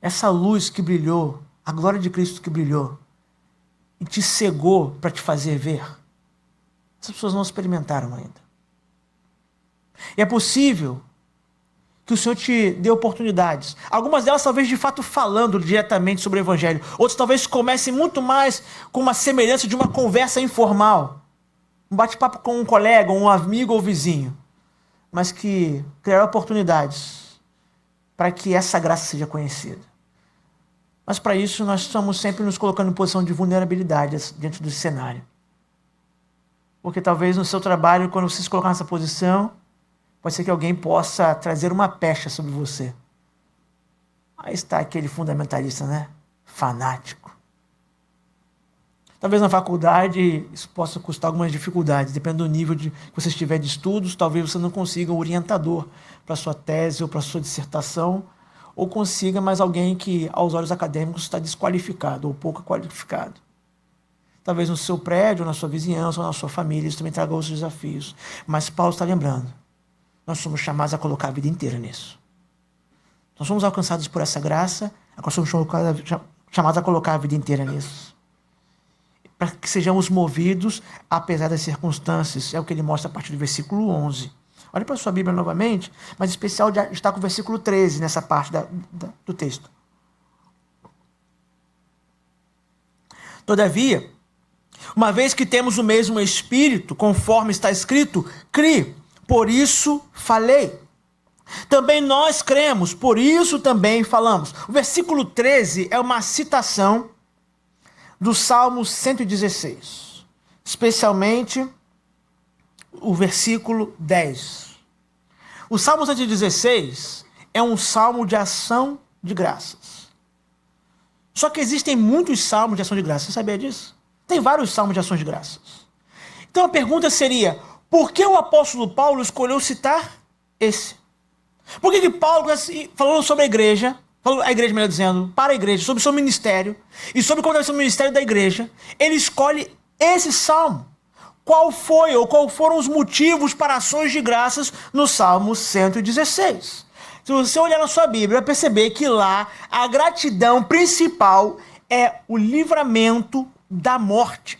Essa luz que brilhou, a glória de Cristo que brilhou e te cegou para te fazer ver. Essas pessoas não experimentaram ainda. E é possível que o Senhor te dê oportunidades. Algumas delas talvez de fato falando diretamente sobre o Evangelho. Outras talvez comecem muito mais com uma semelhança de uma conversa informal. Um bate-papo com um colega, um amigo ou vizinho. Mas que criará oportunidades para que essa graça seja conhecida. Mas para isso nós estamos sempre nos colocando em posição de vulnerabilidade diante do cenário. Porque talvez no seu trabalho, quando você se colocar nessa posição, pode ser que alguém possa trazer uma pecha sobre você. Aí está aquele fundamentalista, né? Fanático. Talvez na faculdade isso possa custar algumas dificuldades, dependendo do nível que você estiver de estudos, talvez você não consiga um orientador para sua tese ou para sua dissertação, ou consiga mais alguém que, aos olhos acadêmicos, está desqualificado ou pouco qualificado. Talvez no seu prédio, ou na sua vizinhança, ou na sua família, isso também traga outros desafios. Mas Paulo está lembrando, nós somos chamados a colocar a vida inteira nisso. Nós somos alcançados por essa graça, nós somos chamados a colocar a vida inteira nisso. Para que sejamos movidos, apesar das circunstâncias. É o que ele mostra a partir do versículo 11. Olhe para a sua Bíblia novamente, mas em especial está com o versículo 13 nessa parte do texto. Todavia, uma vez que temos o mesmo Espírito, conforme está escrito, crie, por isso falei. Também nós cremos, por isso também falamos. O versículo 13 é uma citação do Salmo 116, especialmente o versículo 10. O Salmo 116 é um salmo de ação de graças. Só que existem muitos salmos de ação de graças, você sabia disso? Tem vários salmos de ação de graças. Então a pergunta seria, por que o apóstolo Paulo escolheu citar esse? Por que Paulo, falando sobre a igreja, melhor dizendo, para a igreja, sobre o seu ministério, e sobre como deve ser o ministério da igreja, ele escolhe esse salmo? Qual foram os motivos para ações de graças no Salmo 116? Se você olhar na sua Bíblia, vai perceber que lá a gratidão principal é o livramento da morte.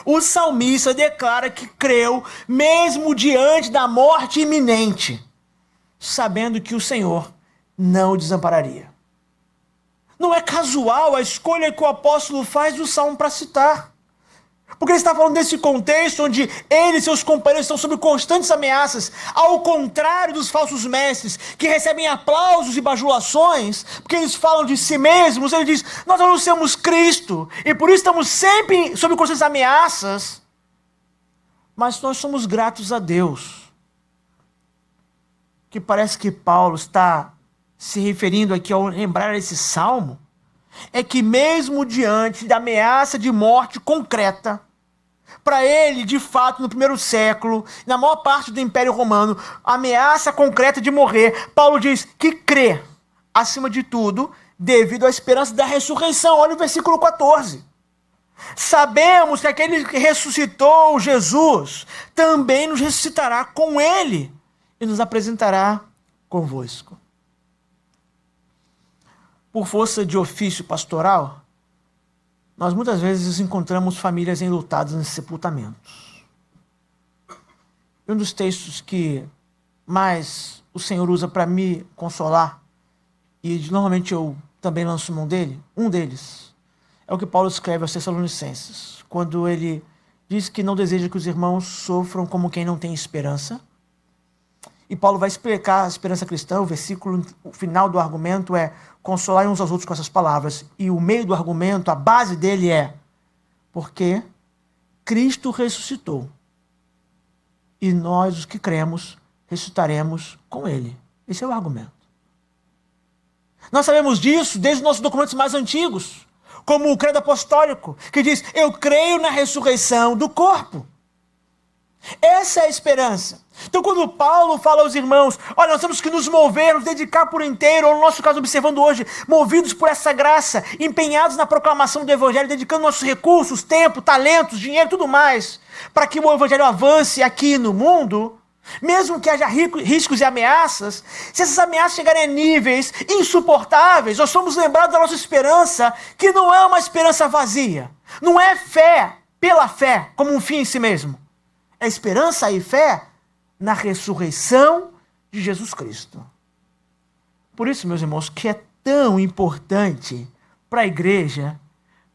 O salmista declara que creu mesmo diante da morte iminente, sabendo que o Senhor não o desampararia. Não é casual a escolha que o apóstolo faz do salmo para citar. Porque ele está falando desse contexto onde ele e seus companheiros estão sob constantes ameaças, ao contrário dos falsos mestres, que recebem aplausos e bajulações, porque eles falam de si mesmos. Ele diz, nós anunciamos Cristo, e por isso estamos sempre sob constantes ameaças, mas nós somos gratos a Deus. Que parece que Paulo está se referindo aqui ao lembrar esse salmo, é que mesmo diante da ameaça de morte concreta, para ele, de fato, no primeiro século, na maior parte do Império Romano, a ameaça concreta de morrer, Paulo diz que crê, acima de tudo, devido à esperança da ressurreição. Olha o versículo 14. Sabemos que aquele que ressuscitou Jesus também nos ressuscitará com ele e nos apresentará convosco. Por força de ofício pastoral, nós muitas vezes encontramos famílias enlutadas em sepultamentos. Um dos textos que mais o Senhor usa para me consolar, e normalmente eu também lanço mão dele, um deles, é o que Paulo escreve aos Tessalonicenses, quando ele diz que não deseja que os irmãos sofram como quem não tem esperança. E Paulo vai explicar a esperança cristã, o final do argumento é consolar uns aos outros com essas palavras. E o meio do argumento, a base dele é porque Cristo ressuscitou. E nós, os que cremos, ressuscitaremos com ele. Esse é o argumento. Nós sabemos disso desde os nossos documentos mais antigos, como o credo apostólico, que diz, eu creio na ressurreição do corpo. Essa é a esperança. Então, quando Paulo fala aos irmãos, olha, nós temos que nos mover, nos dedicar por inteiro, ou no nosso caso, observando hoje, movidos por essa graça, empenhados na proclamação do Evangelho, dedicando nossos recursos, tempo, talentos, dinheiro, tudo mais, para que o Evangelho avance aqui no mundo, mesmo que haja riscos e ameaças, se essas ameaças chegarem a níveis insuportáveis, nós somos lembrados da nossa esperança, que não é uma esperança vazia, não é fé pela fé, como um fim em si mesmo. É esperança e fé na ressurreição de Jesus Cristo. Por isso, meus irmãos, que é tão importante para a igreja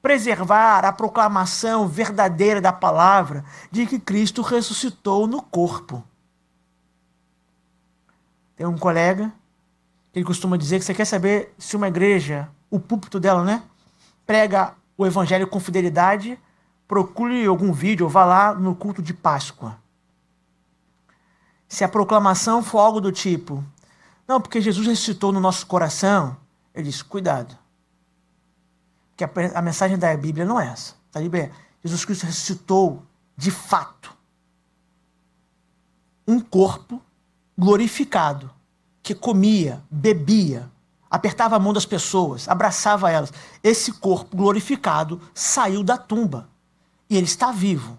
preservar a proclamação verdadeira da palavra de que Cristo ressuscitou no corpo. Tem um colega que ele costuma dizer que você quer saber se uma igreja, o púlpito dela, né, prega o evangelho com fidelidade, procure algum vídeo ou vá lá no culto de Páscoa. Se a proclamação for algo do tipo, não, porque Jesus ressuscitou no nosso coração, ele diz, cuidado. Porque a mensagem da Bíblia não é essa. A Bíblia é, Jesus Cristo ressuscitou de fato. Um corpo glorificado, que comia, bebia, apertava a mão das pessoas, abraçava elas. Esse corpo glorificado saiu da tumba. E ele está vivo.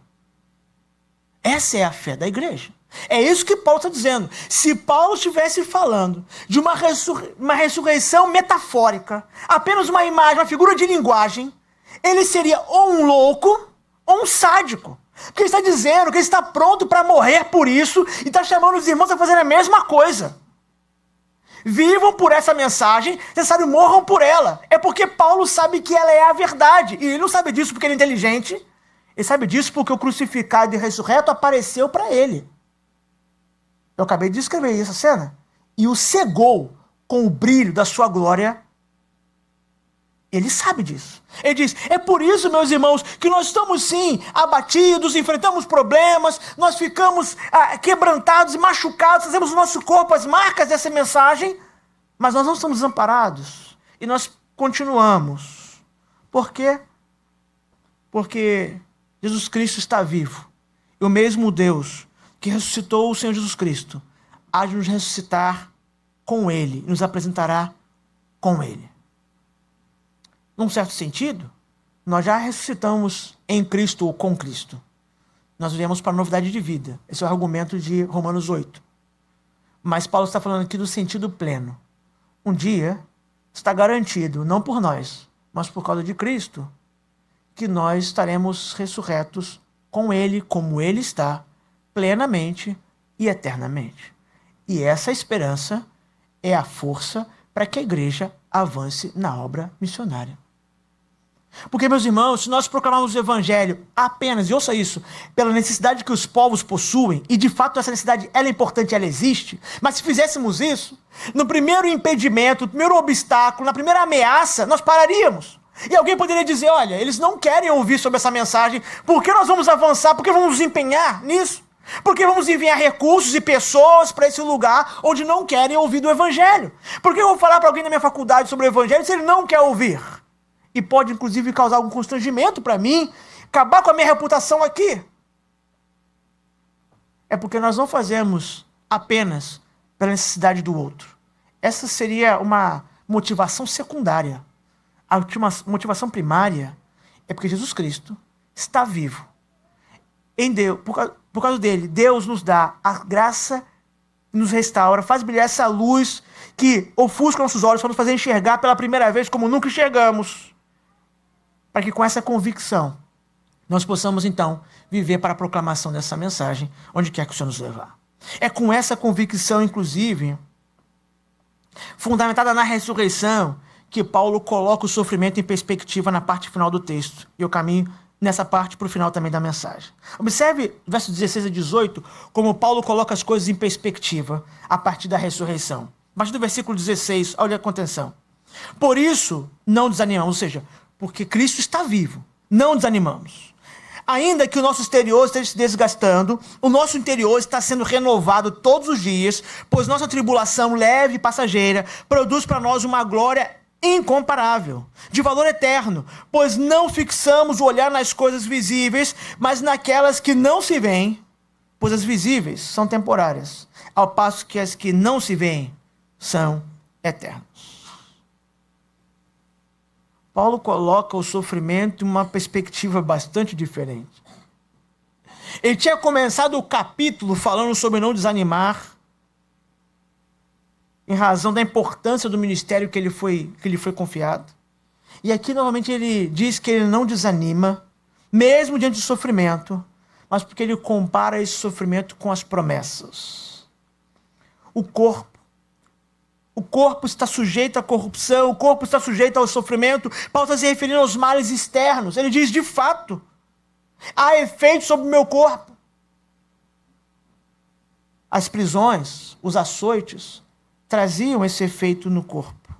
Essa é a fé da igreja. É isso que Paulo está dizendo. Se Paulo estivesse falando de uma ressurreição metafórica, apenas uma imagem, uma figura de linguagem, ele seria ou um louco ou um sádico. Porque ele está dizendo que ele está pronto para morrer por isso e está chamando os irmãos a fazerem a mesma coisa. Vivam por essa mensagem, vocês sabem, morram por ela. É porque Paulo sabe que ela é a verdade. E ele não sabe disso porque ele é inteligente. Ele sabe disso porque o crucificado e ressurreto apareceu para ele. Eu acabei de escrever essa cena. E o cegou com o brilho da sua glória. Ele sabe disso. Ele diz, é por isso, meus irmãos, que nós estamos sim abatidos, enfrentamos problemas, nós ficamos quebrantados e machucados, fazemos no nosso corpo as marcas dessa mensagem, mas nós não estamos desamparados. E nós continuamos. Por quê? Porque Jesus Cristo está vivo. E o mesmo Deus que ressuscitou o Senhor Jesus Cristo há de nos ressuscitar com Ele, nos apresentará com Ele. Num certo sentido, nós já ressuscitamos em Cristo ou com Cristo. Nós viemos para a novidade de vida. Esse é o argumento de Romanos 8. Mas Paulo está falando aqui do sentido pleno. Um dia está garantido, não por nós, mas por causa de Cristo, que nós estaremos ressurretos com Ele, como Ele está, plenamente e eternamente. E essa esperança é a força para que a igreja avance na obra missionária. Porque, meus irmãos, se nós proclamarmos o evangelho apenas, e ouça isso, pela necessidade que os povos possuem, e de fato essa necessidade ela é importante, ela existe, mas se fizéssemos isso, no primeiro impedimento, no primeiro obstáculo, na primeira ameaça, nós pararíamos. E alguém poderia dizer, olha, eles não querem ouvir sobre essa mensagem, por que nós vamos avançar, por que vamos nos empenhar nisso? Por que vamos enviar recursos e pessoas para esse lugar onde não querem ouvir do evangelho? Por que eu vou falar para alguém na minha faculdade sobre o evangelho se ele não quer ouvir? E pode, inclusive, causar algum constrangimento para mim, acabar com a minha reputação aqui. É porque nós não fazemos apenas pela necessidade do outro. Essa seria uma motivação secundária. A motivação primária é porque Jesus Cristo está vivo. Em Deus, por causa dele, Deus nos dá a graça, nos restaura, faz brilhar essa luz que ofusca nossos olhos para nos fazer enxergar pela primeira vez como nunca enxergamos. Para que com essa convicção nós possamos então viver para a proclamação dessa mensagem onde quer que o Senhor nos levar. É com essa convicção, inclusive, fundamentada na ressurreição, que Paulo coloca o sofrimento em perspectiva na parte final do texto. E eu caminho nessa parte para o final também da mensagem. Observe, versos 16 a 18, como Paulo coloca as coisas em perspectiva a partir da ressurreição. A partir do versículo 16, olha com atenção. Por isso, não desanimamos, ou seja, porque Cristo está vivo, não desanimamos. Ainda que o nosso exterior esteja se desgastando, o nosso interior está sendo renovado todos os dias, pois nossa tribulação leve e passageira produz para nós uma glória incomparável, de valor eterno, pois não fixamos o olhar nas coisas visíveis, mas naquelas que não se veem, pois as visíveis são temporárias, ao passo que as que não se veem são eternas. Paulo coloca o sofrimento em uma perspectiva bastante diferente. Ele tinha começado o capítulo falando sobre não desanimar, em razão da importância do ministério que lhe foi confiado. E aqui, novamente, ele diz que ele não desanima, mesmo diante do sofrimento, mas porque ele compara esse sofrimento com as promessas. O corpo está sujeito à corrupção, o corpo está sujeito ao sofrimento. Paulo está se referindo aos males externos. Ele diz, de fato, há efeito sobre o meu corpo. As prisões, os açoites, traziam esse efeito no corpo.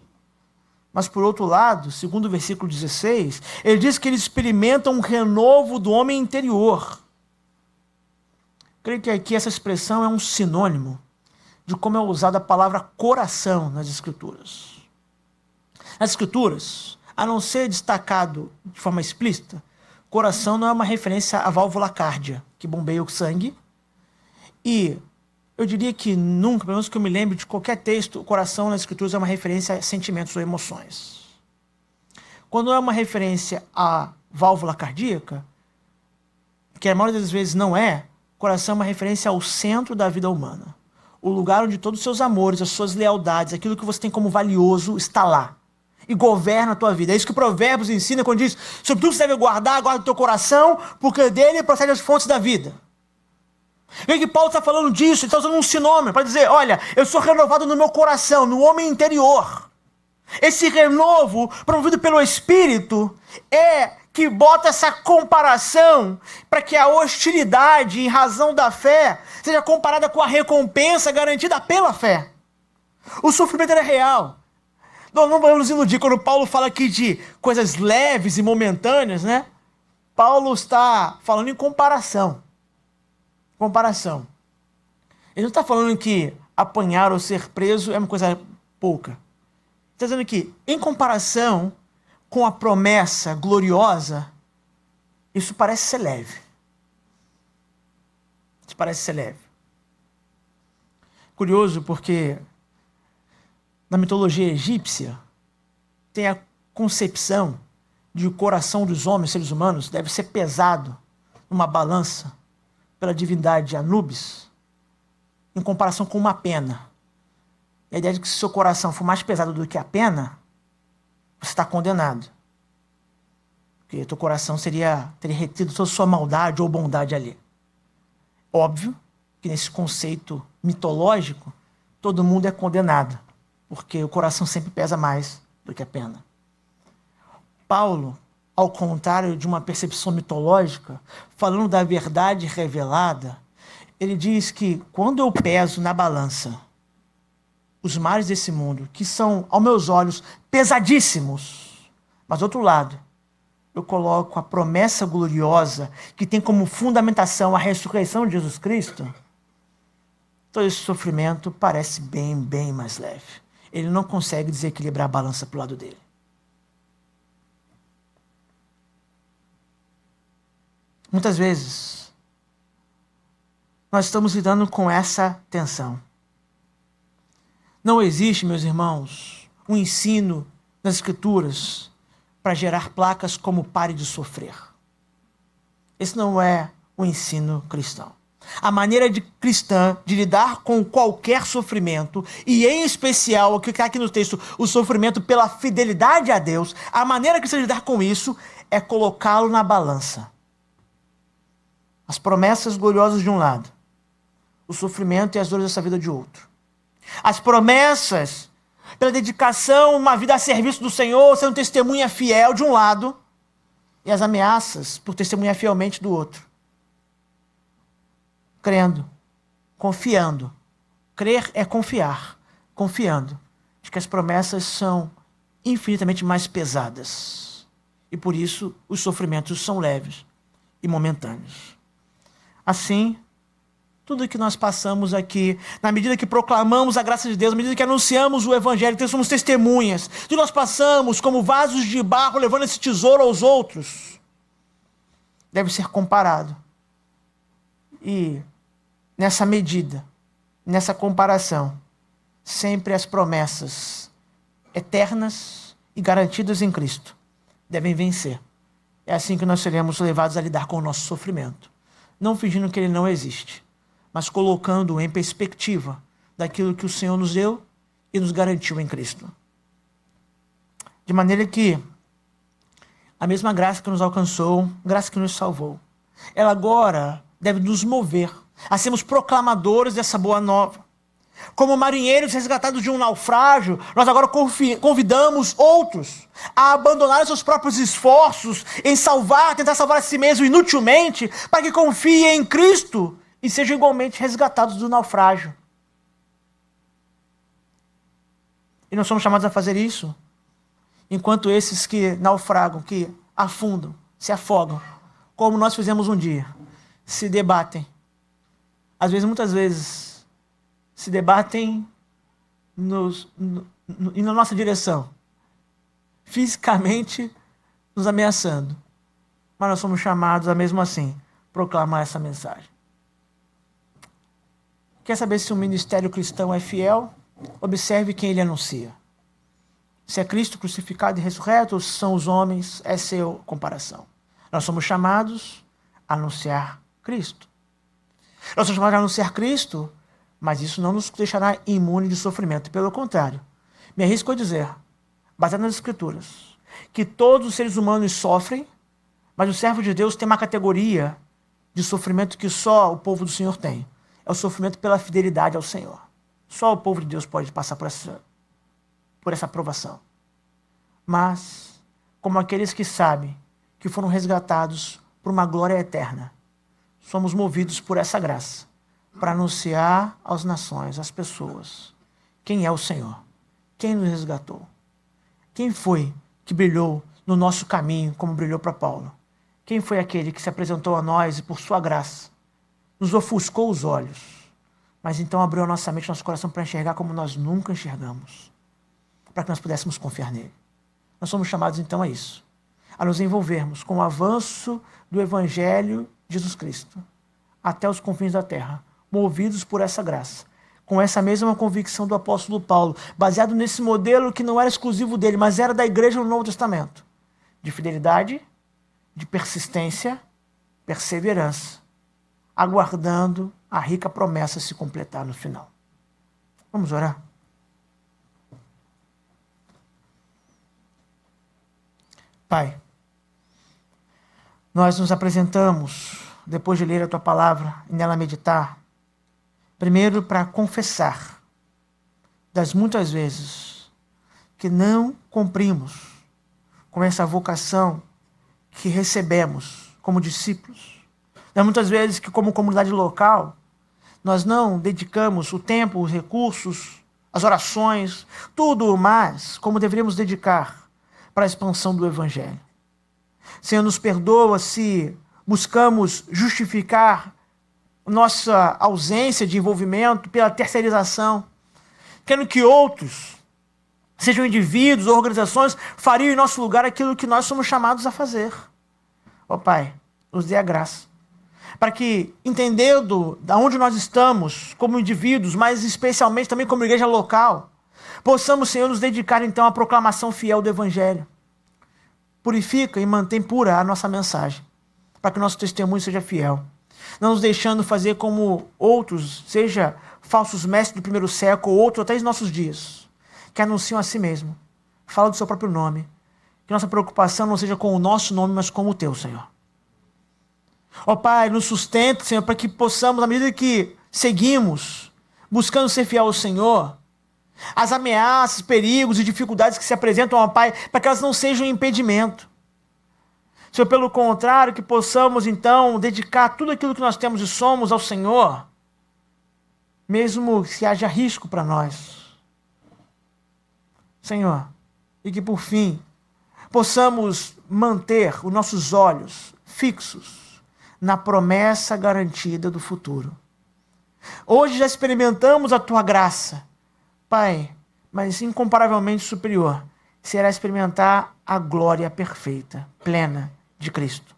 Mas, por outro lado, segundo o versículo 16, ele diz que eles experimentam um renovo do homem interior. Creio que aqui essa expressão é um sinônimo de como é usada a palavra coração nas Escrituras. Nas Escrituras, a não ser destacado de forma explícita, coração não é uma referência à válvula cárdia, que bombeia o sangue. E eu diria que nunca, pelo menos que eu me lembre de qualquer texto, o coração nas Escrituras é uma referência a sentimentos ou emoções. Quando é uma referência à válvula cardíaca, que a maioria das vezes não é, coração é uma referência ao centro da vida humana. O lugar onde todos os seus amores, as suas lealdades, aquilo que você tem como valioso está lá. E governa a tua vida. É isso que o Provérbios ensina quando diz, sobre tudo que você deve guardar, guarda o teu coração, porque dele procede as fontes da vida. Veja que Paulo está falando disso, ele está usando um sinônimo para dizer, olha, eu sou renovado no meu coração, no homem interior. Esse renovo, promovido pelo Espírito, é que bota essa comparação para que a hostilidade em razão da fé seja comparada com a recompensa garantida pela fé. O sofrimento é real. Não vamos nos iludir quando Paulo fala aqui de coisas leves e momentâneas, né? Paulo está falando em comparação. Comparação. Ele não está falando que apanhar ou ser preso é uma coisa pouca. Ele está dizendo que, em comparação com a promessa gloriosa, isso parece ser leve. Isso parece ser leve. Curioso porque na mitologia egípcia tem a concepção de que o coração dos homens, seres humanos, deve ser pesado numa balança pela divindade Anubis, em comparação com uma pena. E a ideia de que se seu coração for mais pesado do que a pena, você está condenado. Porque teu coração teria retido toda a sua maldade ou bondade ali. Óbvio que nesse conceito mitológico, todo mundo é condenado, porque o coração sempre pesa mais do que a pena. Paulo, ao contrário de uma percepção mitológica, falando da verdade revelada, ele diz que quando eu peso na balança os males desse mundo, que são, aos meus olhos, pesadíssimos, mas do outro lado, eu coloco a promessa gloriosa que tem como fundamentação a ressurreição de Jesus Cristo, todo esse sofrimento parece bem mais leve. Ele não consegue desequilibrar a balança para o lado dele. Muitas vezes, nós estamos lidando com essa tensão. Não existe, meus irmãos, um ensino nas Escrituras para gerar placas como pare de sofrer. Esse não é o ensino cristão. A maneira cristã de lidar com qualquer sofrimento, e em especial, o que está aqui no texto, o sofrimento pela fidelidade a Deus, a maneira cristã de lidar com isso é colocá-lo na balança. As promessas gloriosas de um lado, o sofrimento e as dores dessa vida de outro. As promessas pela dedicação, uma vida a serviço do Senhor, sendo testemunha fiel de um lado, e as ameaças por testemunhar fielmente do outro. Crendo, confiando. Crer é confiar, confiando de que as promessas são infinitamente mais pesadas. E por isso os sofrimentos são leves e momentâneos. Assim, tudo que nós passamos aqui, na medida que proclamamos a graça de Deus, na medida que anunciamos o Evangelho, que somos testemunhas, que nós passamos como vasos de barro levando esse tesouro aos outros, deve ser comparado. E nessa medida, nessa comparação, sempre as promessas eternas e garantidas em Cristo devem vencer. É assim que nós seremos levados a lidar com o nosso sofrimento. Não fingindo que ele não existe, mas colocando-o em perspectiva daquilo que o Senhor nos deu e nos garantiu em Cristo. De maneira que a mesma graça que nos alcançou, graça que nos salvou, ela agora deve nos mover a sermos proclamadores dessa boa nova. Como marinheiros resgatados de um naufrágio, nós agora convidamos outros a abandonar seus próprios esforços em tentar salvar a si mesmo inutilmente, para que confiem em Cristo e sejam igualmente resgatados do naufrágio. E nós somos chamados a fazer isso, enquanto esses que naufragam, que afundam, se afogam, como nós fizemos um dia, se debatem. Às vezes, muitas vezes, se debatem e na nossa direção, fisicamente nos ameaçando. Mas nós somos chamados a, mesmo assim, proclamar essa mensagem. Quer saber se o ministério cristão é fiel? Observe quem ele anuncia. Se é Cristo crucificado e ressurreto, ou se são os homens, essa é a comparação. Nós somos chamados a anunciar Cristo. Nós somos chamados a anunciar Cristo, mas isso não nos deixará imune de sofrimento. Pelo contrário, me arrisco a dizer, baseado nas Escrituras, que todos os seres humanos sofrem, mas o servo de Deus tem uma categoria de sofrimento que só o povo do Senhor tem. É o sofrimento pela fidelidade ao Senhor. Só o povo de Deus pode passar por essa provação. Mas, como aqueles que sabem que foram resgatados por uma glória eterna, somos movidos por essa graça para anunciar às nações, às pessoas, quem é o Senhor, quem nos resgatou, quem foi que brilhou no nosso caminho como brilhou para Paulo, quem foi aquele que se apresentou a nós e por sua graça nos ofuscou os olhos, mas então abriu a nossa mente, nosso coração para enxergar como nós nunca enxergamos, para que nós pudéssemos confiar nele. Nós somos chamados então a isso, a nos envolvermos com o avanço do Evangelho de Jesus Cristo até os confins da terra, movidos por essa graça, com essa mesma convicção do apóstolo Paulo, baseado nesse modelo que não era exclusivo dele, mas era da igreja no Novo Testamento, de fidelidade, de persistência, perseverança, aguardando a rica promessa se completar no final. Vamos orar? Pai, nós nos apresentamos, depois de ler a Tua palavra e nela meditar, primeiro para confessar das muitas vezes que não cumprimos com essa vocação que recebemos como discípulos. Das muitas vezes que, como comunidade local, nós não dedicamos o tempo, os recursos, as orações, tudo mais como deveríamos dedicar para a expansão do Evangelho. Senhor, nos perdoa se buscamos justificar nossa ausência de envolvimento pela terceirização, querendo que outros, sejam indivíduos ou organizações, fariam em nosso lugar aquilo que nós somos chamados a fazer. Ó Pai, nos dê a graça, para que, entendendo de onde nós estamos como indivíduos, mas especialmente também como igreja local, possamos, Senhor, nos dedicar então à proclamação fiel do Evangelho. Purifica e mantém pura a nossa mensagem, para que o nosso testemunho seja fiel. Não nos deixando fazer como outros, seja falsos mestres do primeiro século, ou outros até os nossos dias, que anunciam a si mesmo, falam do seu próprio nome. Que nossa preocupação não seja com o nosso nome, mas com o Teu, Senhor. Ó Pai, nos sustenta, Senhor, para que possamos, à medida que seguimos, buscando ser fiel ao Senhor, as ameaças, perigos e dificuldades que se apresentam ao Pai, para que elas não sejam um impedimento. Senhor, pelo contrário, que possamos então dedicar tudo aquilo que nós temos e somos ao Senhor, mesmo que haja risco para nós. Senhor, e que por fim possamos manter os nossos olhos fixos na promessa garantida do futuro. Hoje já experimentamos a Tua graça, Pai, mas incomparavelmente superior será experimentar a glória perfeita, plena de Cristo.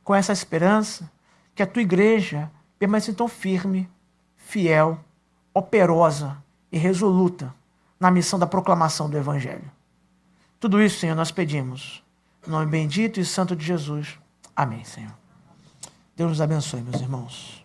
Com essa esperança, que a Tua igreja permaneça tão firme, fiel, operosa e resoluta na missão da proclamação do Evangelho. Tudo isso, Senhor, nós pedimos. Em nome bendito e santo de Jesus. Amém, Senhor. Deus nos abençoe, meus irmãos.